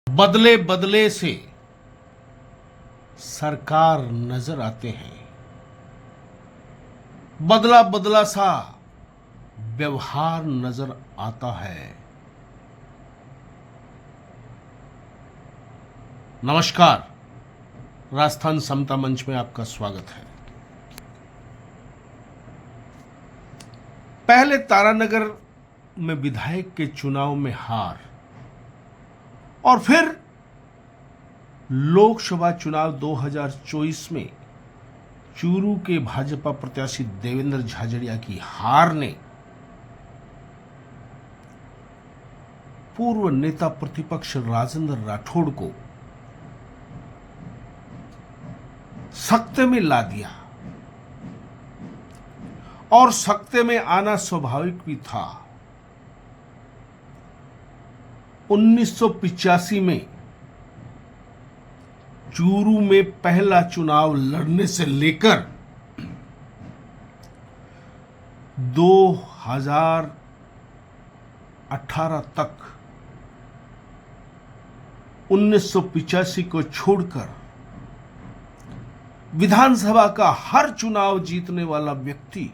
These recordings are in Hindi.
बदले बदले से सरकार नजर आते हैं, बदला बदला सा व्यवहार नजर आता है। नमस्कार, राजस्थान समता मंच में आपका स्वागत है। पहले तारानगर में विधायक के चुनाव में हार और फिर लोकसभा चुनाव 2024 में चूरू के भाजपा प्रत्याशी देवेंद्र झाझड़िया की हार ने पूर्व नेता प्रतिपक्ष राजेंद्र राठौड़ को सख्ते में ला दिया और सख्ते में आना स्वाभाविक भी था। 1985 में चूरू में पहला चुनाव लड़ने से लेकर 2018 तक 1985 को छोड़कर विधानसभा का हर चुनाव जीतने वाला व्यक्ति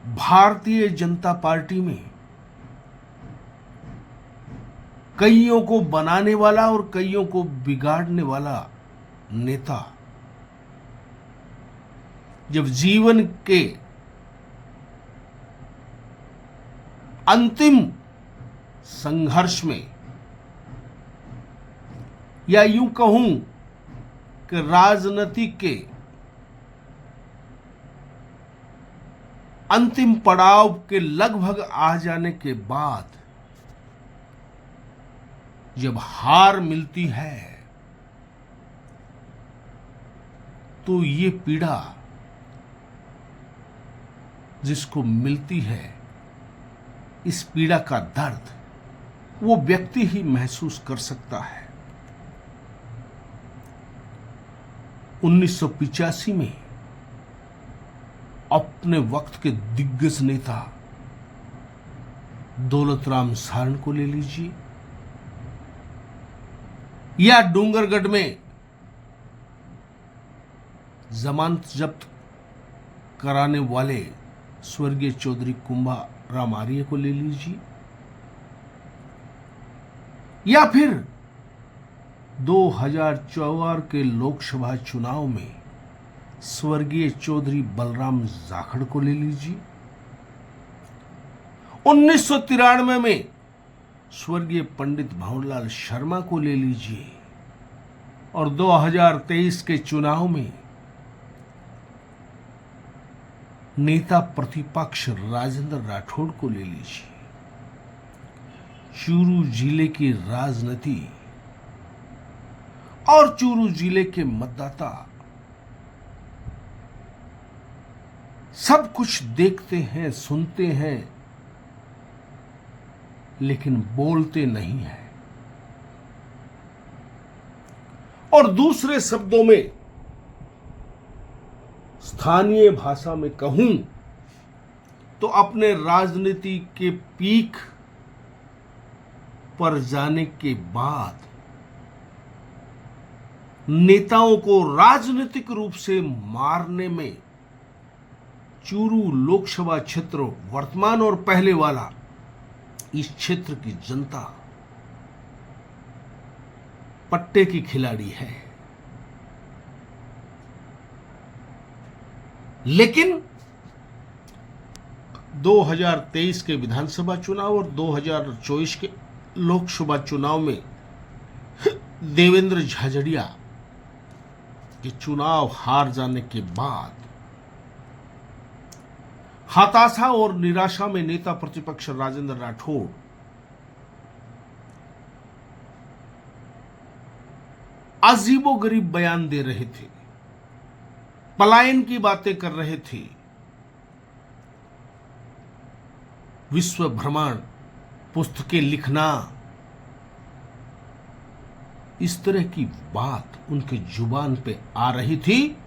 भारतीय जनता पार्टी में कईयों को बनाने वाला और कईयों को बिगाड़ने वाला नेता। जब जीवन के अंतिम संघर्ष में, या यूं कहूं कि राजनीति के अंतिम पड़ाव के लगभग आ जाने के बाद जब हार मिलती है तो ये पीड़ा जिसको मिलती है, इस पीड़ा का दर्द वो व्यक्ति ही महसूस कर सकता है। 1985 में अपने वक्त के दिग्गज नेता दौलतराम सारण को ले लीजिए, या डूंगरगढ़ में जमानत जब्त कराने वाले स्वर्गीय चौधरी कुंभा राम आर्य को ले लीजिए, या फिर 2004 के लोकसभा चुनाव में स्वर्गीय चौधरी बलराम जाखड़ को ले लीजिए, 1993 में स्वर्गीय पंडित भंवरलाल शर्मा को ले लीजिए, और 2023 के चुनाव में नेता प्रतिपक्ष राजेंद्र राठौड़ को ले लीजिए। चूरू जिले की राजनीति और चूरू जिले के मतदाता सब कुछ देखते हैं, सुनते हैं, लेकिन बोलते नहीं हैं। और दूसरे शब्दों में, स्थानीय भाषा में कहूं तो अपने राजनीति के पीक पर जाने के बाद नेताओं को राजनीतिक रूप से मारने में चूरू लोकसभा क्षेत्र, वर्तमान और पहले वाला, इस क्षेत्र की जनता पट्टे की खिलाड़ी है। लेकिन 2023 के विधानसभा चुनाव और 2024 के लोकसभा चुनाव में देवेंद्र झाझड़िया के चुनाव हार जाने के बाद हताशा और निराशा में नेता प्रतिपक्ष राजेंद्र राठौड़ अजीबोगरीब बयान दे रहे थे, पलायन की बातें कर रहे थे, विश्व भ्रमण, पुस्तकें लिखना, इस तरह की बात उनके जुबान पे आ रही थी,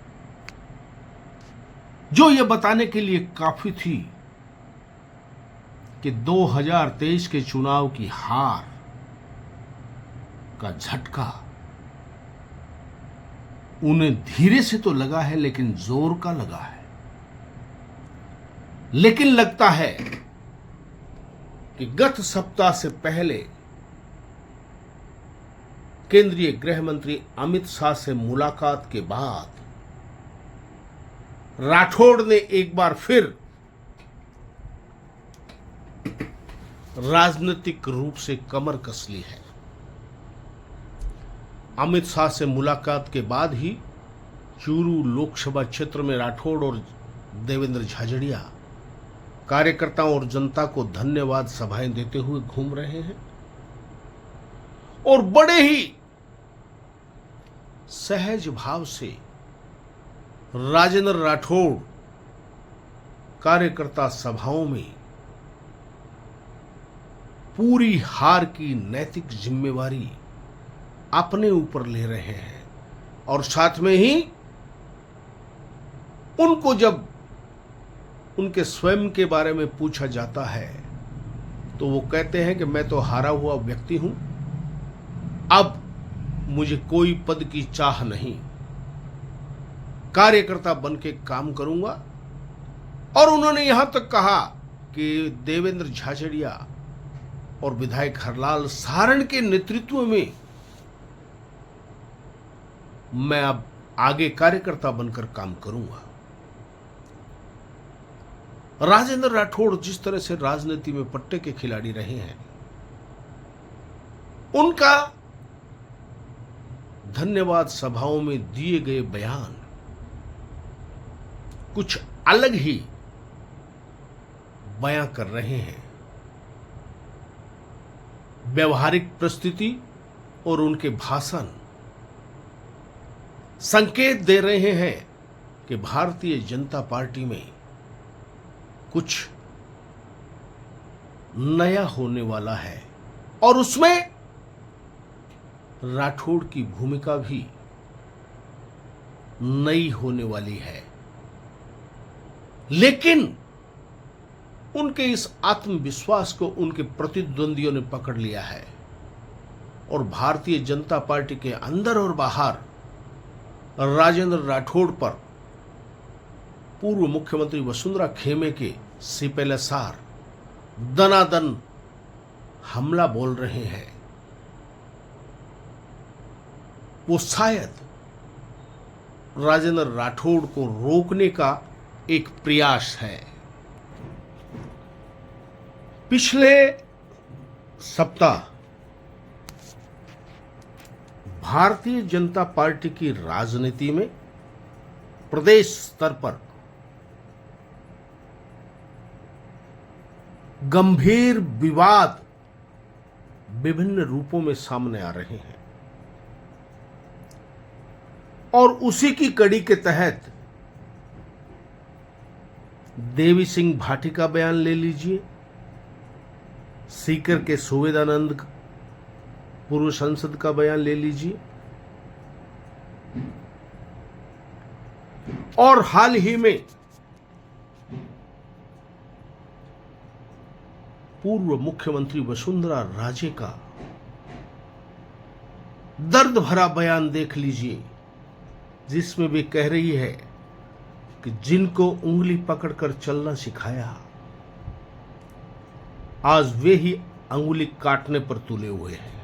जो यह बताने के लिए काफी थी कि 2023 के चुनाव की हार का झटका उन्हें धीरे से तो लगा है, लेकिन जोर का लगा है। लेकिन लगता है कि गत सप्ताह से पहले केंद्रीय गृह मंत्री अमित शाह से मुलाकात के बाद राठौड़ ने एक बार फिर राजनीतिक रूप से कमर कस ली है। अमित शाह से मुलाकात के बाद ही चूरू लोकसभा क्षेत्र में राठौड़ और देवेंद्र झाझड़िया कार्यकर्ताओं और जनता को धन्यवाद सभाएं देते हुए घूम रहे हैं और बड़े ही सहज भाव से राजेंद्र राठौड़ कार्यकर्ता सभाओं में पूरी हार की नैतिक जिम्मेवारी अपने ऊपर ले रहे हैं। और साथ में ही उनको जब उनके स्वयं के बारे में पूछा जाता है तो वो कहते हैं कि मैं तो हारा हुआ व्यक्ति हूं, अब मुझे कोई पद की चाह नहीं, कार्यकर्ता बन के काम करूंगा। और उन्होंने यहां तक कहा कि देवेंद्र झाझड़िया और विधायक हरलाल सारण के नेतृत्व में मैं अब आगे कार्यकर्ता बनकर काम करूंगा। राजेंद्र राठौड़ जिस तरह से राजनीति में पट्टे के खिलाड़ी रहे हैं, उनका धन्यवाद सभाओं में दिए गए बयान कुछ अलग ही बयां कर रहे हैं। व्यवहारिक परिस्थिति और उनके भाषण संकेत दे रहे हैं कि भारतीय जनता पार्टी में कुछ नया होने वाला है और उसमें राठौड़ की भूमिका भी नई होने वाली है। लेकिन उनके इस आत्मविश्वास को उनके प्रतिद्वंदियों ने पकड़ लिया है और भारतीय जनता पार्टी के अंदर और बाहर राजेंद्र राठौड़ पर पूर्व मुख्यमंत्री वसुंधरा खेमे के सीपीएलएसआर दनादन हमला बोल रहे हैं। वो शायद राजेंद्र राठौड़ को रोकने का एक प्रयास है। पिछले सप्ताह भारतीय जनता पार्टी की राजनीति में प्रदेश स्तर पर गंभीर विवाद विभिन्न रूपों में सामने आ रहे हैं और उसी की कड़ी के तहत देवी सिंह भाटी का बयान ले लीजिए, सीकर के सुवेदानंद पूर्व सांसद का बयान ले लीजिए और हाल ही में पूर्व मुख्यमंत्री वसुंधरा राजे का दर्द भरा बयान देख लीजिए, जिसमें वे कह रही है कि जिनको उंगली पकड़कर चलना सिखाया आज वे ही अंगुली काटने पर तुले हुए हैं।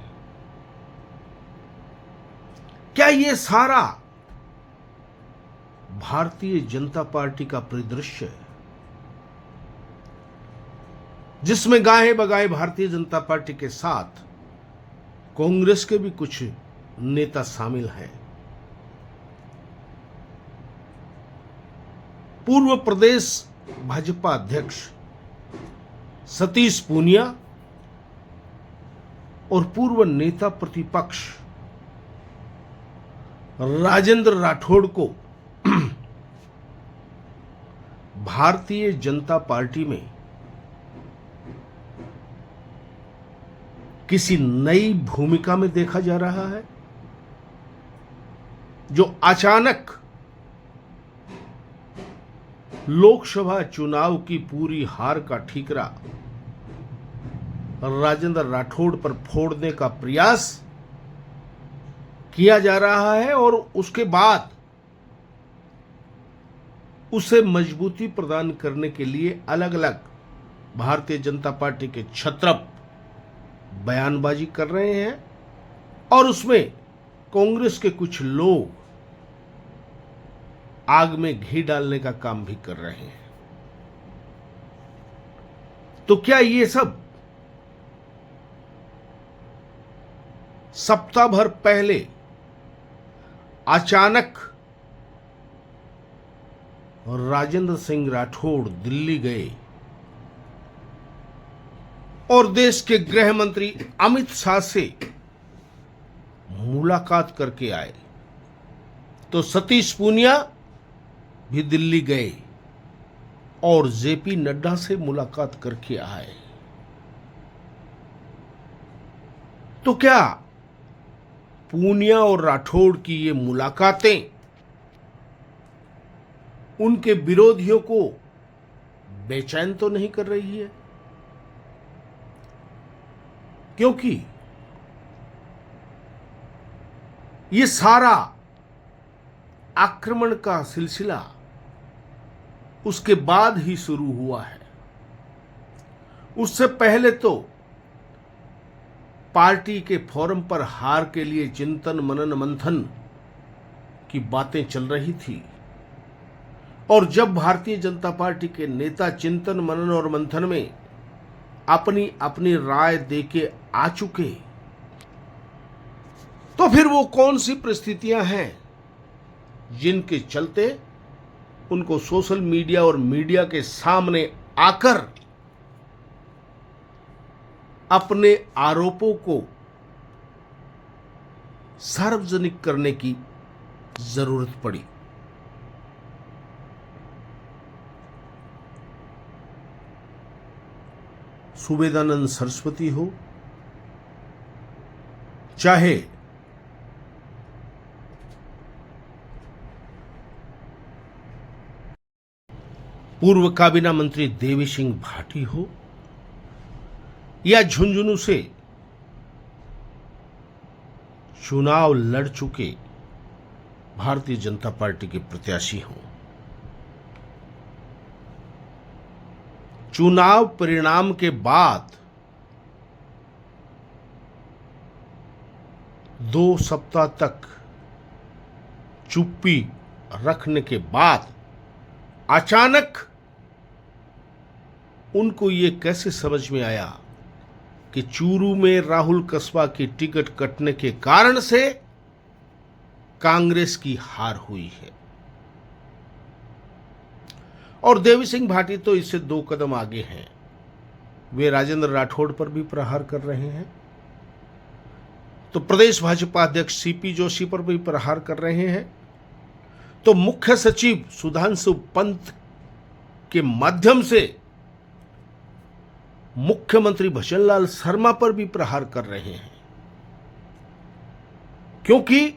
क्या ये सारा भारतीय जनता पार्टी का परिदृश्य है, जिसमें गाहे बगाए भारतीय जनता पार्टी के साथ कांग्रेस के भी कुछ नेता शामिल हैं? पूर्व प्रदेश भाजपा अध्यक्ष सतीश पूनिया और पूर्व नेता प्रतिपक्ष राजेंद्र राठौड़ को भारतीय जनता पार्टी में किसी नई भूमिका में देखा जा रहा है, जो अचानक लोकसभा चुनाव की पूरी हार का ठीकरा राजेंद्र राठौड़ पर फोड़ने का प्रयास किया जा रहा है और उसके बाद उसे मजबूती प्रदान करने के लिए अलग अलग भारतीय जनता पार्टी के छत्रप बयानबाजी कर रहे हैं और उसमें कांग्रेस के कुछ लोग आग में घी डालने का काम भी कर रहे हैं। तो क्या ये सब सप्ताह भर पहले अचानक राजेंद्र सिंह राठौड़ दिल्ली गए और देश के गृह मंत्री अमित शाह से मुलाकात करके आए, तो सतीश पूनिया भी दिल्ली गए और जेपी नड्डा से मुलाकात करके आए। तो क्या पूनिया और राठौड़ की ये मुलाकातें उनके विरोधियों को बेचैन तो नहीं कर रही है? क्योंकि ये सारा आक्रमण का सिलसिला उसके बाद ही शुरू हुआ है। उससे पहले तो पार्टी के फोरम पर हार के लिए चिंतन मनन मंथन की बातें चल रही थी और जब भारतीय जनता पार्टी के नेता चिंतन मनन और मंथन में अपनी अपनी राय देके आ चुके, तो फिर वो कौन सी परिस्थितियां हैं जिनके चलते उनको सोशल मीडिया और मीडिया के सामने आकर अपने आरोपों को सार्वजनिक करने की जरूरत पड़ी? सुवेदानंद सरस्वती हो, चाहे पूर्व काबीना मंत्री देवी सिंह भाटी हो, या झुंझुनू से चुनाव लड़ चुके भारतीय जनता पार्टी के प्रत्याशी हों, चुनाव परिणाम के बाद 2 सप्ताह तक चुप्पी रखने के बाद अचानक उनको ये कैसे समझ में आया कि चूरू में राहुल कस्बा की टिकट कटने के कारण से कांग्रेस की हार हुई है? और देवी सिंह भाटी तो इससे 2 कदम आगे हैं। वे राजेंद्र राठौड़ पर भी प्रहार कर रहे हैं, तो प्रदेश भाजपा अध्यक्ष सीपी जोशी पर भी प्रहार कर रहे हैं, तो मुख्य सचिव सुधांशु पंत के माध्यम से मुख्यमंत्री भजनलाल शर्मा पर भी प्रहार कर रहे हैं, क्योंकि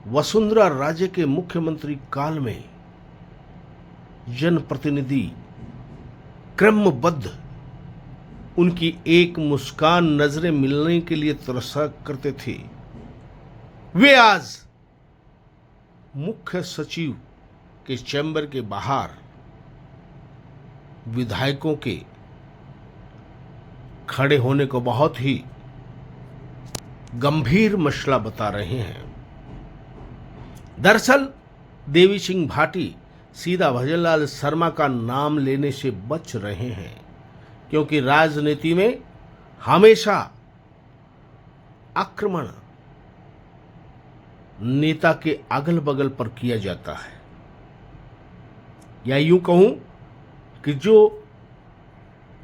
वसुंधरा राजे के मुख्यमंत्री काल में जनप्रतिनिधि क्रमबद्ध उनकी एक मुस्कान नजरें मिलने के लिए तरसा करते थे। वे आज मुख्य सचिव के चैम्बर के बाहर विधायकों के खड़े होने को बहुत ही गंभीर मसला बता रहे हैं। दरअसल देवी सिंह भाटी सीधा भजनलाल शर्मा का नाम लेने से बच रहे हैं, क्योंकि राजनीति में हमेशा आक्रमण नेता के अगल बगल पर किया जाता है, या यूं कहूं कि जो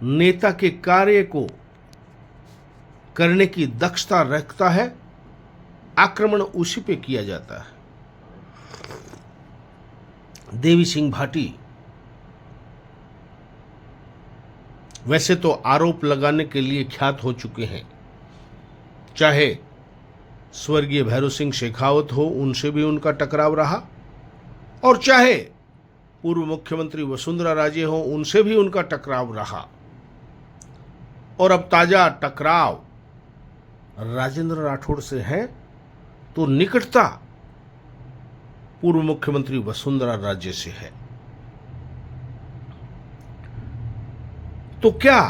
नेता के कार्य को करने की दक्षता रखता है, आक्रमण उसी पे किया जाता है। देवी सिंह भाटी वैसे तो आरोप लगाने के लिए ख्यात हो चुके हैं, चाहे स्वर्गीय भैरव सिंह शेखावत हो, उनसे भी उनका टकराव रहा, और चाहे पूर्व मुख्यमंत्री वसुंधरा राजे हो, उनसे भी उनका टकराव रहा। और अब ताजा टकराव राजेंद्र राठौड़ से है तो निकटता पूर्व मुख्यमंत्री वसुंधरा राजे से है। तो क्या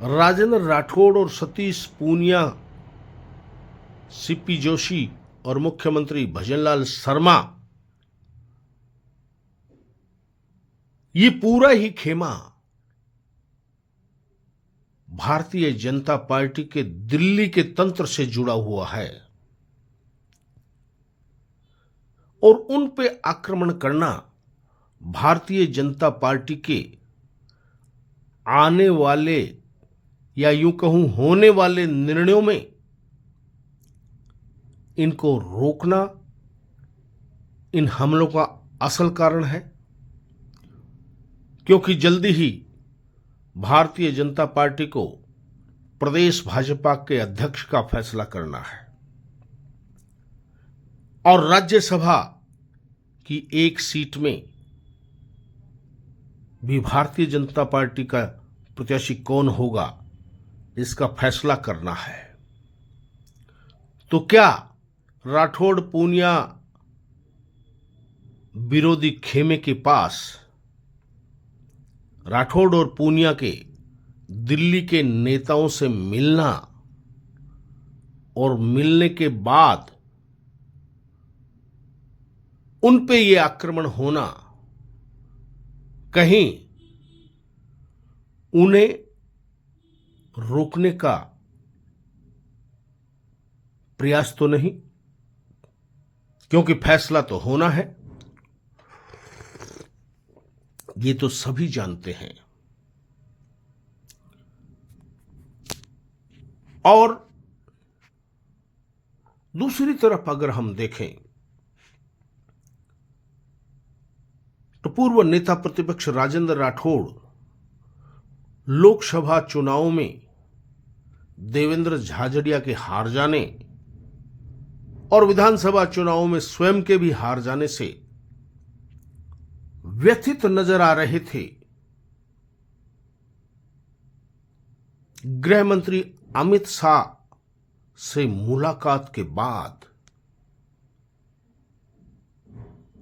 राजेंद्र राठौड़ और सतीश पूनिया, सीपी जोशी और मुख्यमंत्री भजनलाल शर्मा, ये पूरा ही खेमा भारतीय जनता पार्टी के दिल्ली के तंत्र से जुड़ा हुआ है और उन पे आक्रमण करना भारतीय जनता पार्टी के आने वाले या यूं कहूं होने वाले निर्णयों में इनको रोकना इन हमलों का असल कारण है, क्योंकि जल्दी ही भारतीय जनता पार्टी को प्रदेश भाजपा के अध्यक्ष का फैसला करना है और राज्यसभा की एक सीट में भी भारतीय जनता पार्टी का प्रत्याशी कौन होगा इसका फैसला करना है। तो क्या राठौड़ पूनिया विरोधी खेमे के पास राठौड़ और पूनिया के दिल्ली के नेताओं से मिलना और मिलने के बाद उन पे ये आक्रमण होना कहीं उन्हें रोकने का प्रयास तो नहीं, क्योंकि फैसला तो होना है, ये तो सभी जानते हैं। और दूसरी तरफ अगर हम देखें तो पूर्व नेता प्रतिपक्ष राजेंद्र राठौड़ लोकसभा चुनावों में देवेंद्र झाझड़िया के हार जाने और विधानसभा चुनावों में स्वयं के भी हार जाने से व्यथित नजर आ रहे थे। गृह मंत्री अमित शाह से मुलाकात के बाद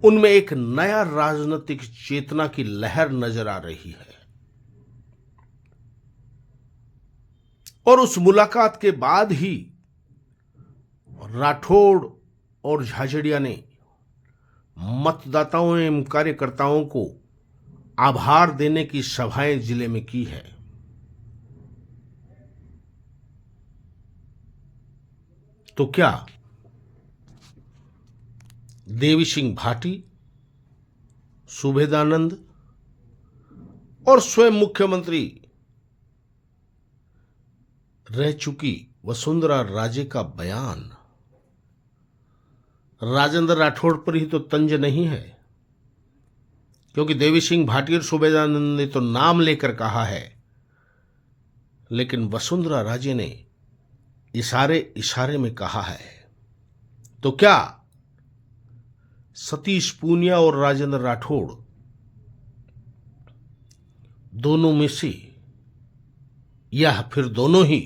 उनमें एक नया राजनीतिक चेतना की लहर नजर आ रही है और उस मुलाकात के बाद ही राठौड़ और झाझड़िया ने मतदाताओं एवं कार्यकर्ताओं को आभार देने की सभाएं जिले में की है। तो क्या देवी सिंह भाटी, सुभेदानंद और स्वयं मुख्यमंत्री रह चुकी वसुंधरा राजे का बयान राजेंद्र राठौड़ पर ही तो तंज नहीं है, क्योंकि देवी सिंह भाटी और सुभेदानंद ने तो नाम लेकर कहा है, लेकिन वसुंधरा राजे ने इशारे इशारे में कहा है। तो क्या सतीश पूनिया और राजेंद्र राठौड़ दोनों में से या फिर दोनों ही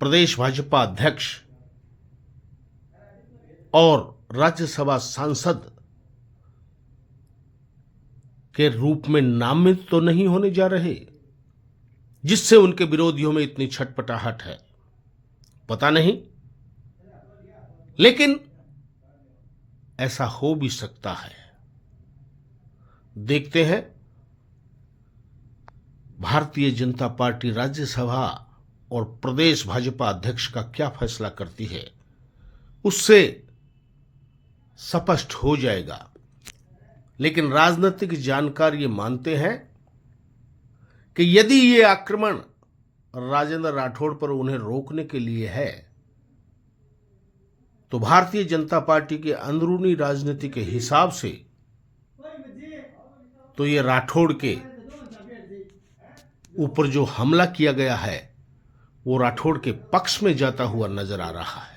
प्रदेश भाजपा अध्यक्ष और राज्यसभा सांसद के रूप में नामित तो नहीं होने जा रहे, जिससे उनके विरोधियों में इतनी छटपटाहट है? पता नहीं, लेकिन ऐसा हो भी सकता है। देखते हैं भारतीय जनता पार्टी राज्यसभा और प्रदेश भाजपा अध्यक्ष का क्या फैसला करती है, उससे स्पष्ट हो जाएगा। लेकिन राजनीतिक जानकार ये मानते हैं कि यदि ये आक्रमण राजेंद्र राठौड़ पर उन्हें रोकने के लिए है, तो भारतीय जनता पार्टी के अंदरूनी राजनीति के हिसाब से तो ये राठौड़ के ऊपर जो हमला किया गया है वो राठौड़ के पक्ष में जाता हुआ नजर आ रहा है।